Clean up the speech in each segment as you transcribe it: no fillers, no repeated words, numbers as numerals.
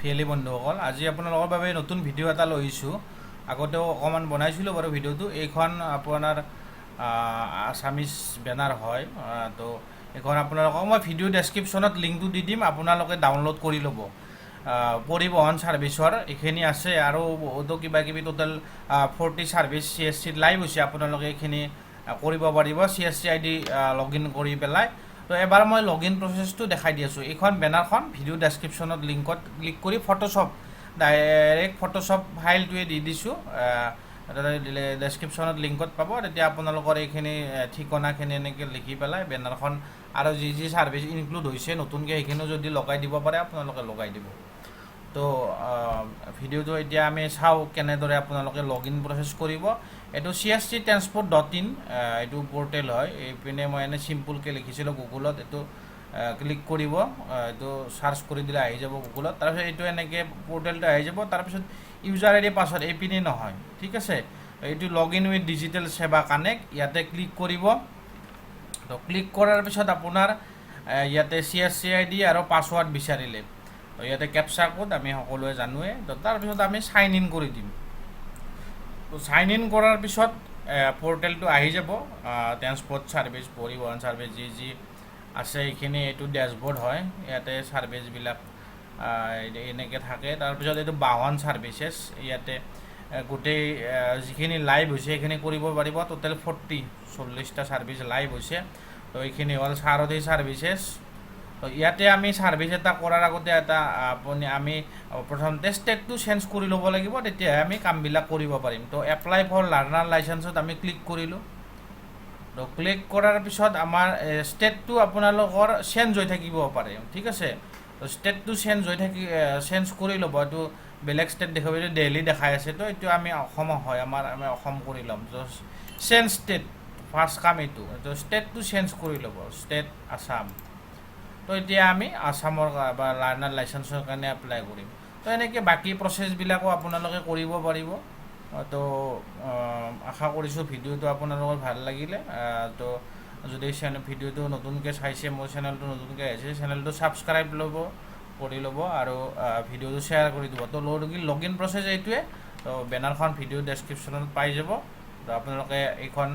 খেলি বন্ধুসকল আজি আপোনালোকৰ বাবে নতুন ভিডিঅ' এটা লৈ আহিছোঁ আগতেও অকমান বনাইছিলোঁ বাৰু ভিডিঅ'টো এইখন আপোনাৰ আসামিজ বেনাৰ হয় তো এইখন আপোনালোকক মই ভিডিঅ' ডেছক্ৰিপশ্যনত লিংকটো দি দিম আপোনালোকে ডাউনলোড কৰি ল'ব পৰিবহন ছাৰ্ভিচৰ এইখিনি আছে আৰু বহুতো কিবা কিবি টোটেল 40 ছাৰ্ভিচ CSC লাইভ হৈছে আপোনালোকে এইখিনি কৰিব পাৰিব CSC ID লগইন কৰি পেলাই তো এবাৰ মই লগইন প্ৰচেছটো দেখাই দি আছোঁ এইখন বেনাৰখন ভিডিঅ' ডেছক্ৰিপশ্যনত লিংকত ক্লিক কৰি ফটোশ্বপ ডাইৰেক্ট ফটোশ্বপ ফাইলটোৱে দি দিছোঁ ডেছক্ৰিপশ্যনত লিংকত পাব তেতিয়া আপোনালোকৰ এইখিনি ঠিকনাখিনি এনেকৈ লিখি পেলাই বেনাৰখন আৰু যি যি ছাৰ্ভিচ ইনক্লুড হৈছে নতুনকৈ সেইখিনিও যদি লগাই দিব পাৰে আপোনালোকে লগাই দিব তো ভিডিঅ'টো এতিয়া আমি চাওঁ কেনেদৰে আপোনালোকে লগইন প্ৰচেছ কৰিব এইটো csctransport.in এইটো পৰ্টেল হয় এইপিনে মই এনে চিম্পলকৈ লিখিছিলোঁ গুগলত এইটো ক্লিক কৰিব এইটো সাৰ্চ কৰি দিলে আহি যাব গুগলত তাৰপিছত এইটো এনেকৈ পৰ্টেলটো আহি যাব তাৰপিছত ইউজাৰ আইডি পাছৱৰ্ড এইপিনে নহয় ঠিক আছে এইটো লগইন উইথ ডিজিটেল সেৱা কানেক্ট ইয়াতে ক্লিক কৰিব তো ক্লিক কৰাৰ পিছত আপোনাৰ ইয়াতে CSC ID আৰু পাছৱৰ্ড বিচাৰিলে তো ইয়াতে কেপচা কোড আমি সকলোৱে জানোৱে তো তাৰপিছত আমি সাইন ইন কৰি দিম তো সাইন ইন কৰাৰ পিছত পৰ্টেলটো আহি যাব ট্ৰান্সপৰ্ট ছাৰ্ভিচ পৰিবহন ছাৰ্ভিচ যি যি আছে এইখিনি এইটো ডেছবৰ্ড হয় ইয়াতে ছাৰ্ভিচবিলাক এনেকৈ থাকে তাৰপিছত এইটো বাহন ছাৰ্ভিচেছ ইয়াতে গোটেই যিখিনি লাইভ হৈছে সেইখিনি কৰিব পাৰিব টোটেল 40টা ছাৰ্ভিচ লাইভ হৈছে তো এইখিনি হ'ল সাৰথি ছাৰ্ভিচেছ তো ইয়াতে আমি ছাৰ্ভিচ এটা কৰাৰ আগতে আমি প্ৰথমতে ষ্টেটটো চেঞ্জ কৰি ল'ব লাগিব তেতিয়াহে আমি কামবিলাক কৰিব পাৰিম তো এপ্লাই ফৰ লাৰ্ণাৰ লাইচেন্সত আমি ক্লিক কৰিলোঁ তো ক্লিক কৰাৰ পিছত আমাৰ ষ্টেটটো আপোনালোকৰ চেঞ্জ হৈ থাকিব পাৰে ঠিক আছে তো ষ্টেটটো চেঞ্জ কৰি ল'ব এইটো বেলেগ ষ্টেট দেখাব এইটো দিল্লী দেখাই আছে তো এইটো আমি অসম হয় আমি অসম কৰি ল'ম তো চেঞ্জ ষ্টেট ফাৰ্ষ্ট কাম এইটো তো ষ্টেটটো চেঞ্জ কৰি ল'ব ষ্টেট আসাম তো এতিয়া আমি আসামৰ বা লাৰ্ণাৰ লাইচেন্সৰ কাৰণে এপ্লাই কৰিম তো এনেকৈ বাকী প্ৰচেছবিলাকো আপোনালোকে কৰিব পাৰিব তো আশা কৰিছোঁ ভিডিঅ'টো আপোনালোকৰ ভাল লাগিলে তো যদি ভিডিঅ'টো নতুনকৈ চাইছে মোৰ চেনেলটো নতুনকৈ আহিছে চেনেলটো ছাবস্ক্ৰাইব কৰি ল'ব আৰু ভিডিঅ'টো শ্বেয়াৰ কৰি দিব তো লগইন প্ৰচেছ এইটোৱে তো বেনাৰখন ভিডিঅ' ডেছক্ৰিপশ্যনত পাই যাব তো আপোনালোকে এইখন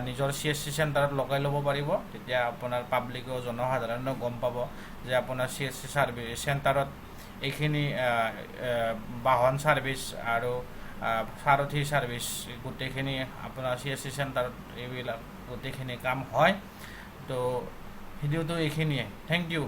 নিজৰ CSC চেণ্টাৰত লগাই ল'ব পাৰিব তেতিয়া আপোনাৰ পাব্লিকেও জনসাধাৰণেও গম পাব যে আপোনাৰ CSC ছাৰ্ভিচ চেণ্টাৰত এইখিনি বাহন ছাৰ্ভিচ আৰু সাৰথি ছাৰ্ভিচ গোটেইখিনি আপোনাৰ CSC চেণ্টাৰত এইবিলাক গোটেইখিনি কাম হয় তো ভিডিঅ'টো এইখিনিয়ে থেংক ইউ